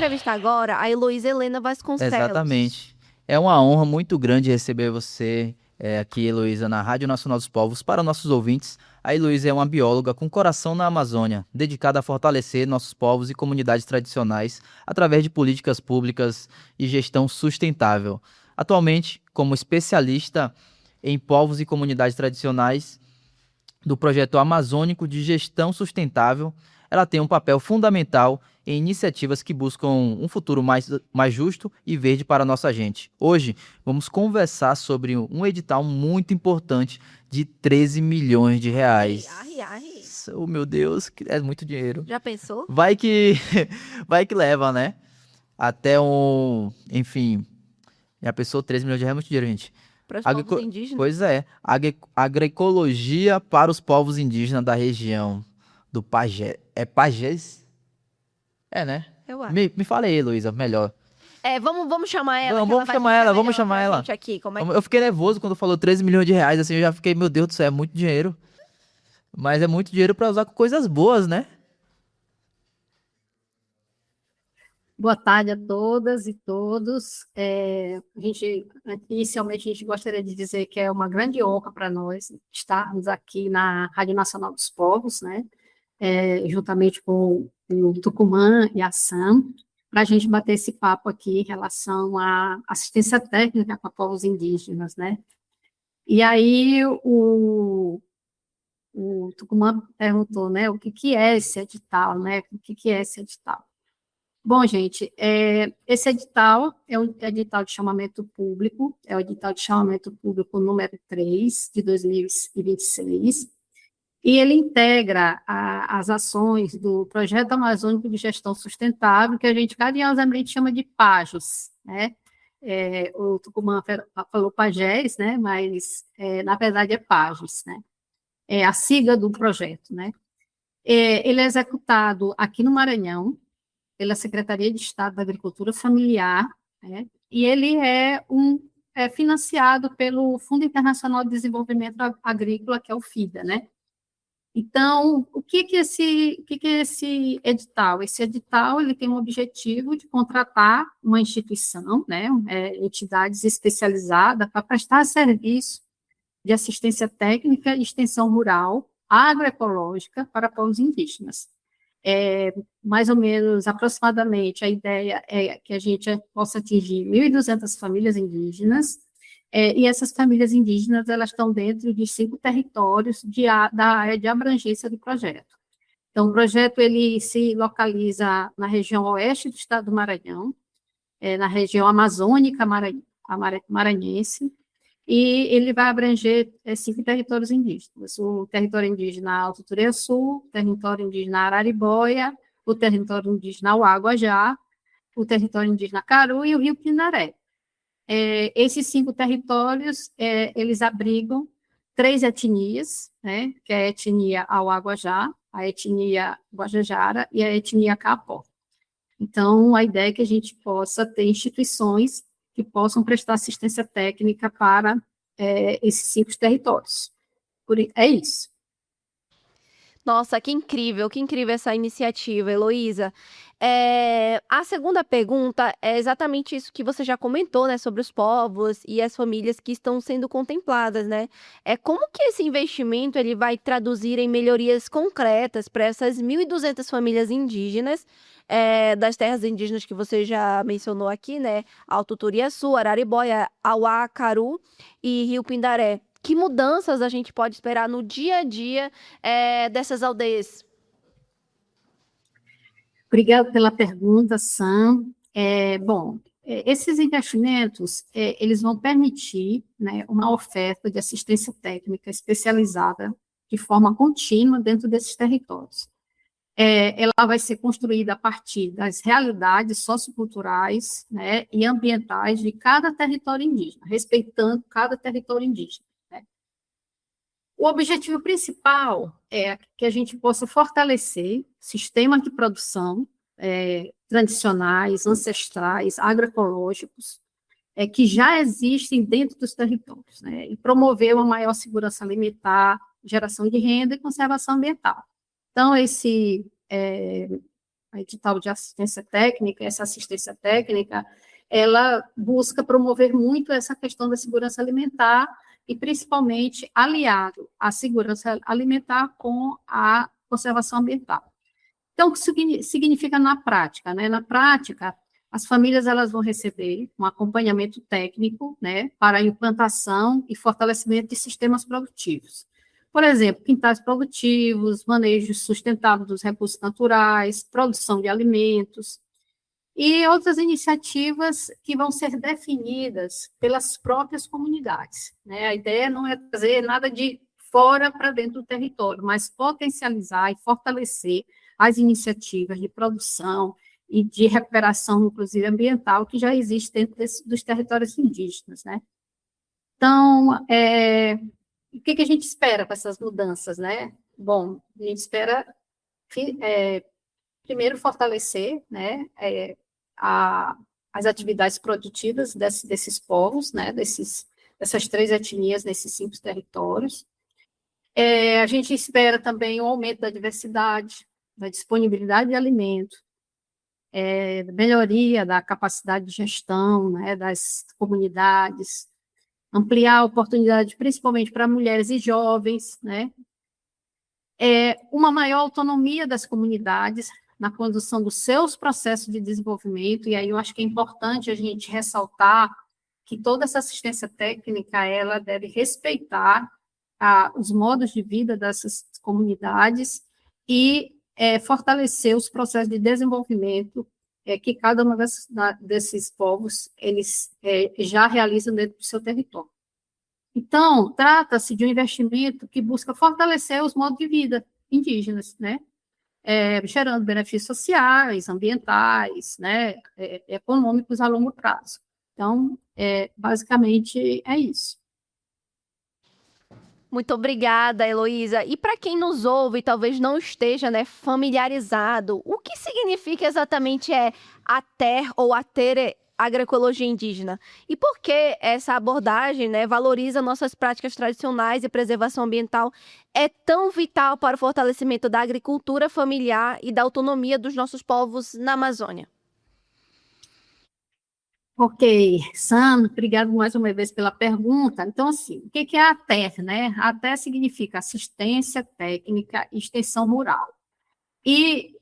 entrevistar agora a Heloísa Helena Vasconcelos. Exatamente. É uma honra muito grande receber você aqui, Heloísa, na Rádio Nacional dos Povos. Para nossos ouvintes, a Heloísa é uma bióloga com coração na Amazônia, dedicada a fortalecer nossos povos e comunidades tradicionais através de políticas públicas e gestão sustentável. Atualmente, como especialista em povos e comunidades tradicionais do projeto amazônico de gestão sustentável, ela tem um papel fundamental em iniciativas que buscam um futuro mais justo e verde para a nossa gente. Hoje, vamos conversar sobre um edital muito importante de 13 milhões de Ai, reais. ai, ai. Oh, meu Deus, é muito dinheiro. Já pensou? Vai que vai que leva, né? Até um, enfim, já pensou 13 milhões de reais é muito dinheiro, gente. Para os povos Agrico... indígenas? Pois é, agroecologia para os povos indígenas da região do Pajé. É Pajés? É, né? Eu acho. Me fala aí, Luísa, melhor. Vamos chamar ela, que ela Vamos vai chamar explicar ela, vamos melhor chamar pra ela. gente aqui como é Eu fiquei nervoso quando falou 13 milhões de reais, assim, eu já fiquei, meu Deus do céu, é muito dinheiro. Mas é muito dinheiro para usar com coisas boas, né? Boa tarde a todas e todos. Inicialmente, a gente gostaria de dizer que é uma grande honra para nós estarmos aqui na Rádio Nacional dos Povos, né? Juntamente com o Tucumã e a SAM, para a gente bater esse papo aqui em relação à assistência técnica para povos indígenas, né? E aí, o Tucumã perguntou, né, o que que é esse edital, né? O que que é esse edital? Bom, gente, esse edital é um edital de chamamento público, é o edital de chamamento público número 3 de 2026, e ele integra as ações do Projeto Amazônico de Gestão Sustentável, que a gente carinhosamente chama de PAGES, né? O Tucumã falou PAGES, né? Mas, na verdade, é PAGES, né? É a sigla do projeto, né? Ele é executado aqui no Maranhão, pela Secretaria de Estado da Agricultura Familiar, né? E ele é financiado pelo Fundo Internacional de Desenvolvimento Agrícola, que é o FIDA, né? Então, o que é esse edital? Esse edital ele tem o objetivo de contratar uma instituição, né, entidades especializadas para prestar serviço de assistência técnica e extensão rural agroecológica para povos indígenas. Mais ou menos, aproximadamente, a ideia é que a gente possa atingir 1.200 famílias indígenas, e essas famílias indígenas, elas estão dentro de 5 territórios da área de abrangência do projeto. Então, o projeto, ele se localiza na região oeste do estado do Maranhão, na região amazônica maranhense, e ele vai abranger 5 territórios indígenas: o território indígena Alto Tureçu, o território indígena Araribóia, o território indígena Uaguajá, o território indígena Caru e o Rio Pinaré. Esses 5 territórios, eles abrigam 3 etnias, né, que é a etnia Auaguajá, a etnia Guajajara e a etnia Capó. Então, a ideia é que a gente possa ter instituições que possam prestar assistência técnica para esses 5 territórios. É isso. Nossa, que incrível essa iniciativa, Heloísa. A segunda pergunta é exatamente isso que você já comentou, né, sobre os povos e as famílias que estão sendo contempladas, né? Como que esse investimento ele vai traduzir em melhorias concretas para essas 1.200 famílias indígenas, das terras indígenas que você já mencionou aqui, né? Alto Turiaçu, Araribóia, Auá, Caru e Rio Pindaré. Que mudanças a gente pode esperar no dia a dia dessas aldeias? Obrigada pela pergunta, Sam. Esses investimentos, eles vão permitir, né, uma oferta de assistência técnica especializada de forma contínua dentro desses territórios. Ela vai ser construída a partir das realidades socioculturais, né, e ambientais de cada território indígena, respeitando cada território indígena. O objetivo principal é que a gente possa fortalecer sistemas de produção tradicionais, ancestrais, agroecológicos, que já existem dentro dos territórios, né, e promover uma maior segurança alimentar, geração de renda e conservação ambiental. Então, edital de assistência técnica, essa assistência técnica, ela busca promover muito essa questão da segurança alimentar e, principalmente, aliado a segurança alimentar com a conservação ambiental. Então, o que significa na prática? Né? Na prática, as famílias elas vão receber um acompanhamento técnico, né, para a implantação e fortalecimento de sistemas produtivos. Por exemplo, quintais produtivos, manejo sustentável dos recursos naturais, produção de alimentos, e outras iniciativas que vão ser definidas pelas próprias comunidades. Né? A ideia não é trazer nada de fora para dentro do território, mas potencializar e fortalecer as iniciativas de produção e de recuperação, inclusive ambiental, que já existem dentro dos territórios indígenas. Né? Então, o que a gente espera com essas mudanças? Né? Bom, a gente espera, primeiro, fortalecer, né, as atividades produtivas desses povos, né, dessas 3 etnias nesses 5 territórios. A gente espera também o aumento da diversidade, da disponibilidade de alimento, melhoria da capacidade de gestão, né, das comunidades, ampliar a oportunidade principalmente para mulheres e jovens, né, uma maior autonomia das comunidades na condução dos seus processos de desenvolvimento, e aí eu acho que é importante a gente ressaltar que toda essa assistência técnica, ela deve respeitar os modos de vida dessas comunidades e fortalecer os processos de desenvolvimento que cada um desses povos, eles já realizam dentro do seu território. Então, trata-se de um investimento que busca fortalecer os modos de vida indígenas, né? Gerando benefícios sociais, ambientais, né? Econômicos a longo prazo. Então, basicamente, é isso. Muito obrigada, Heloísa. E para quem nos ouve e talvez não esteja, né, familiarizado, o que significa exatamente a ter ou a ter agroecologia indígena? E por que essa abordagem, né, valoriza nossas práticas tradicionais e preservação ambiental é tão vital para o fortalecimento da agricultura familiar e da autonomia dos nossos povos na Amazônia? Ok, Sam, obrigado mais uma vez pela pergunta. Então, assim, o que é a ATER, né? A ATER significa Assistência Técnica e Extensão Rural. E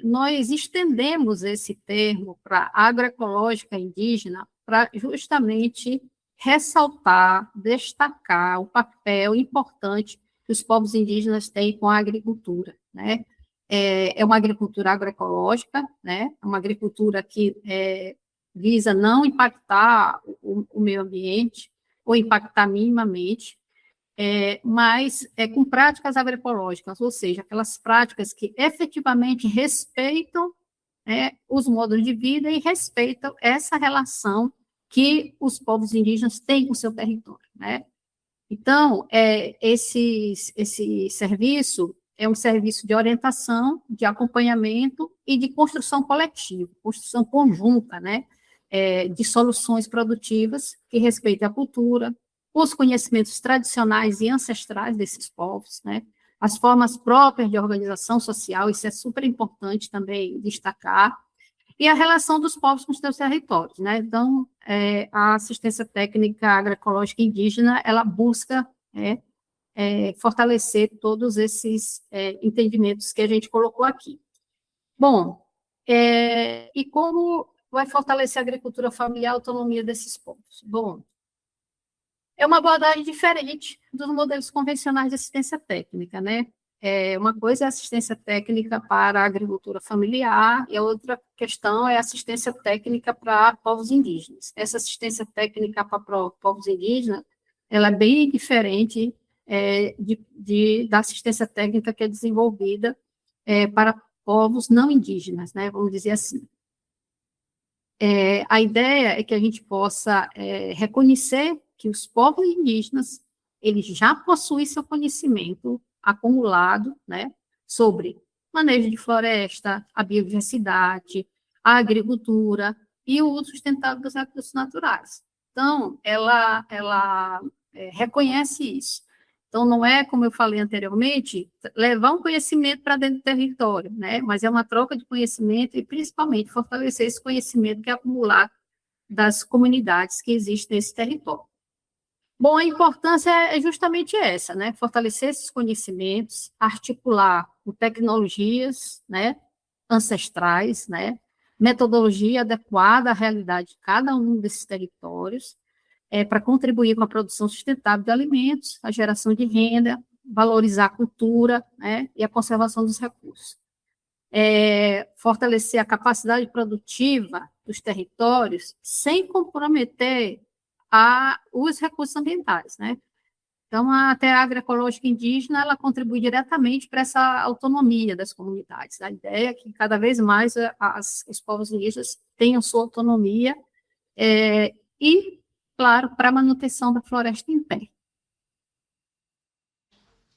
nós estendemos esse termo para agroecológica indígena para justamente ressaltar, destacar o papel importante que os povos indígenas têm com a agricultura, né? É uma agricultura agroecológica, né? Uma agricultura que visa não impactar o meio ambiente ou impactar minimamente, mas com práticas agroecológicas, ou seja, aquelas práticas que efetivamente respeitam os modos de vida e respeitam essa relação que os povos indígenas têm com o seu território, né? Então, esse serviço é um serviço de orientação, de acompanhamento e de construção coletiva, construção conjunta, né? De soluções produtivas que respeitem a cultura, os conhecimentos tradicionais e ancestrais desses povos, né? As formas próprias de organização social, isso é super importante também destacar, e a relação dos povos com os seus territórios, né? Então, a assistência técnica agroecológica indígena, ela busca fortalecer todos esses entendimentos que a gente colocou aqui. Bom, e como vai fortalecer a agricultura familiar e a autonomia desses povos? Bom, é uma abordagem diferente dos modelos convencionais de assistência técnica, né? Uma coisa é assistência técnica para a agricultura familiar e a outra questão é assistência técnica para povos indígenas. Essa assistência técnica para povos indígenas, ela é bem diferente da assistência técnica que é desenvolvida para povos não indígenas, né? Vamos dizer assim. A ideia é que a gente possa reconhecer que os povos indígenas, eles já possuem seu conhecimento acumulado, né, sobre manejo de floresta, a biodiversidade, a agricultura e o uso sustentável dos recursos naturais. Então, ela reconhece isso. Então, não é, como eu falei anteriormente, levar um conhecimento para dentro do território, né? Mas é uma troca de conhecimento e, principalmente, fortalecer esse conhecimento que é acumulado das comunidades que existem nesse território. Bom, a importância é justamente essa, né? Fortalecer esses conhecimentos, articular com tecnologias, né, ancestrais, né, metodologia adequada à realidade de cada um desses territórios, para contribuir com a produção sustentável de alimentos, a geração de renda, valorizar a cultura, né, e a conservação dos recursos. Fortalecer a capacidade produtiva dos territórios sem comprometer os recursos ambientais, né? Então, a terra agroecológica indígena, ela contribui diretamente para essa autonomia das comunidades. A ideia é que cada vez mais os povos indígenas tenham sua autonomia e, claro, para a manutenção da floresta em pé.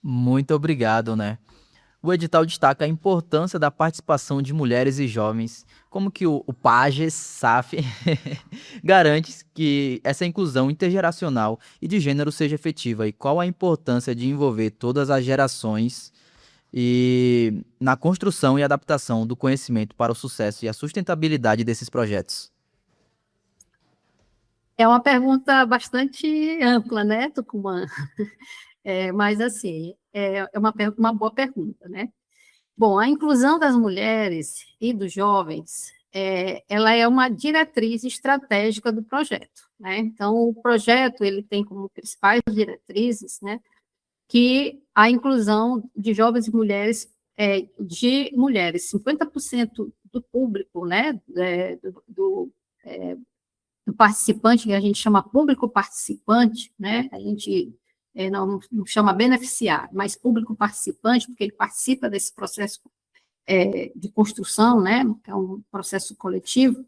Muito obrigado, né? O edital destaca a importância da participação de mulheres e jovens, como que o PAGES, SAF, garante que essa inclusão intergeracional e de gênero seja efetiva, e qual a importância de envolver todas as gerações e na construção e adaptação do conhecimento para o sucesso e a sustentabilidade desses projetos. É uma pergunta bastante ampla, né, Tucumã? Mas, assim, é uma boa pergunta, né? Bom, a inclusão das mulheres e dos jovens, ela é uma diretriz estratégica do projeto, né? Então, o projeto, ele tem como principais diretrizes, né, que a inclusão de jovens e mulheres, 50% do público, né, do participante, que a gente chama público participante, né, a gente não chama beneficiário, mas público participante, porque ele participa desse processo de construção, né, que é um processo coletivo.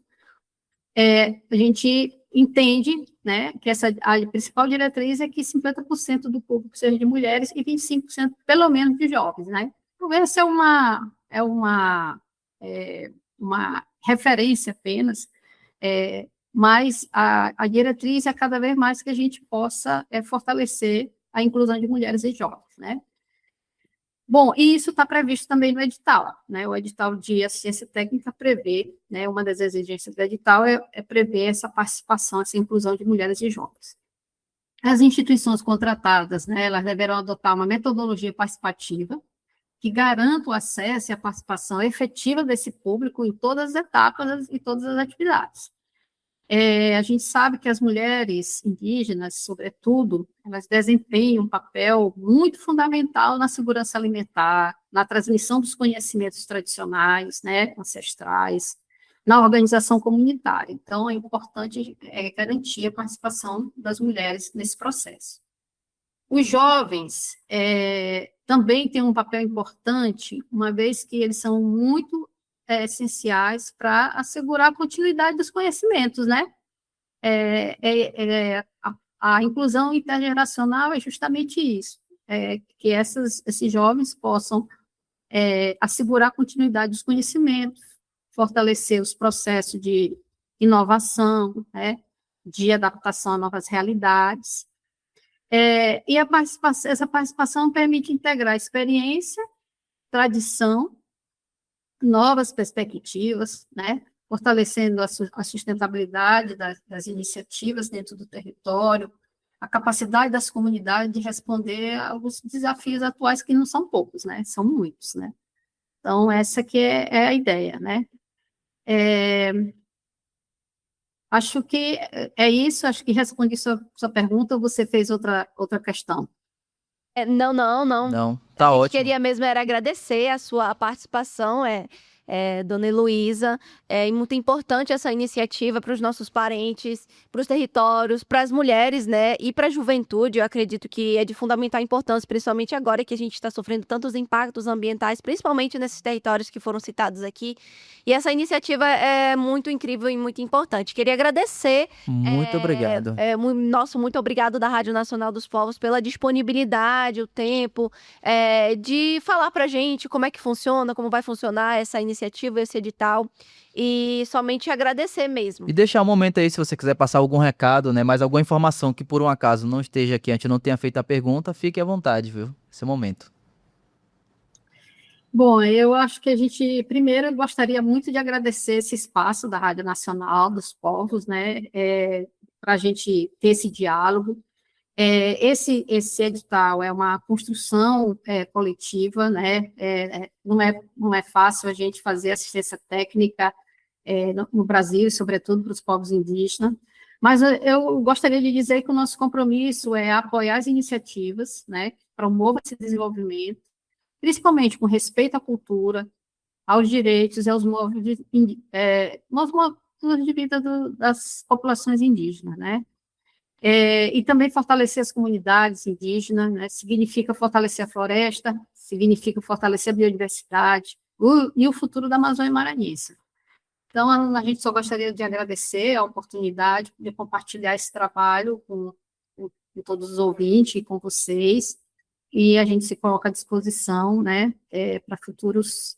A gente entende, né, que a principal diretriz é que 50% do público seja de mulheres e 25% pelo menos de jovens, né. Então, essa é uma referência apenas, mas a diretriz é cada vez mais que a gente possa fortalecer a inclusão de mulheres e jovens, né? Bom, e isso está previsto também no edital, né? O edital de assistência técnica prevê, né, uma das exigências do edital é prever essa participação, essa inclusão de mulheres e jovens. As instituições contratadas, né, elas deverão adotar uma metodologia participativa que garanta o acesso e a participação efetiva desse público em todas as etapas e todas as atividades. A gente sabe que as mulheres indígenas, sobretudo, elas desempenham um papel muito fundamental na segurança alimentar, na transmissão dos conhecimentos tradicionais, né, ancestrais, na organização comunitária. Então, é importante garantir a participação das mulheres nesse processo. Os jovens também têm um papel importante, uma vez que eles são muito essenciais para assegurar a continuidade dos conhecimentos, né? A inclusão intergeracional é justamente isso, que esses jovens possam assegurar a continuidade dos conhecimentos, fortalecer os processos de inovação, né, de adaptação a novas realidades, e essa participação permite integrar experiência, tradição, novas perspectivas, né, fortalecendo a sustentabilidade das iniciativas dentro do território, a capacidade das comunidades de responder aos desafios atuais, que não são poucos, né, são muitos, né. Então, essa que é a ideia, né. Acho que é isso, acho que respondi sua pergunta, ou você fez outra questão? Não, não, não. Não, A tá gente ótimo. queria mesmo era agradecer a sua participação, dona Heloísa. É muito importante essa iniciativa para os nossos parentes, para os territórios, para as mulheres, né, e para a juventude. Eu acredito que é de fundamental importância, principalmente agora que a gente está sofrendo tantos impactos ambientais, principalmente nesses territórios que foram citados aqui. E essa iniciativa é muito incrível e muito importante. Queria agradecer. Muito obrigado. Nosso muito obrigado da Rádio Nacional dos Povos pela disponibilidade, o tempo, de falar para a gente como é que funciona, como vai funcionar essa iniciativa iniciativa, esse edital, e somente agradecer mesmo. E deixar um momento aí, se você quiser passar algum recado, né, mais alguma informação que por um acaso não esteja aqui, a gente não tenha feito a pergunta, fique à vontade, viu? Esse é o momento. Bom, eu acho que primeiro, eu gostaria muito de agradecer esse espaço da Rádio Nacional dos Povos, né, para a gente ter esse diálogo. Esse edital é uma construção coletiva, né, não é fácil a gente fazer assistência técnica no Brasil, sobretudo para os povos indígenas, mas eu gostaria de dizer que o nosso compromisso é apoiar as iniciativas, né, que promovam esse desenvolvimento, principalmente com respeito à cultura, aos direitos e aos modos de vida das populações indígenas, né? E também fortalecer as comunidades indígenas, né? Significa fortalecer a floresta, significa fortalecer a biodiversidade e o futuro da Amazônia Maranhense. Então, a gente só gostaria de agradecer a oportunidade de compartilhar esse trabalho com todos os ouvintes e com vocês, e a gente se coloca à disposição, né, para futuros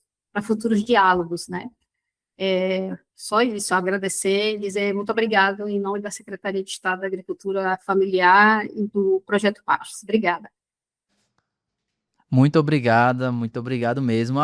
diálogos, né. Só isso, agradecer e dizer muito obrigado em nome da Secretaria de Estado da Agricultura Familiar e do Projeto Pastos. Obrigada. Muito obrigado mesmo.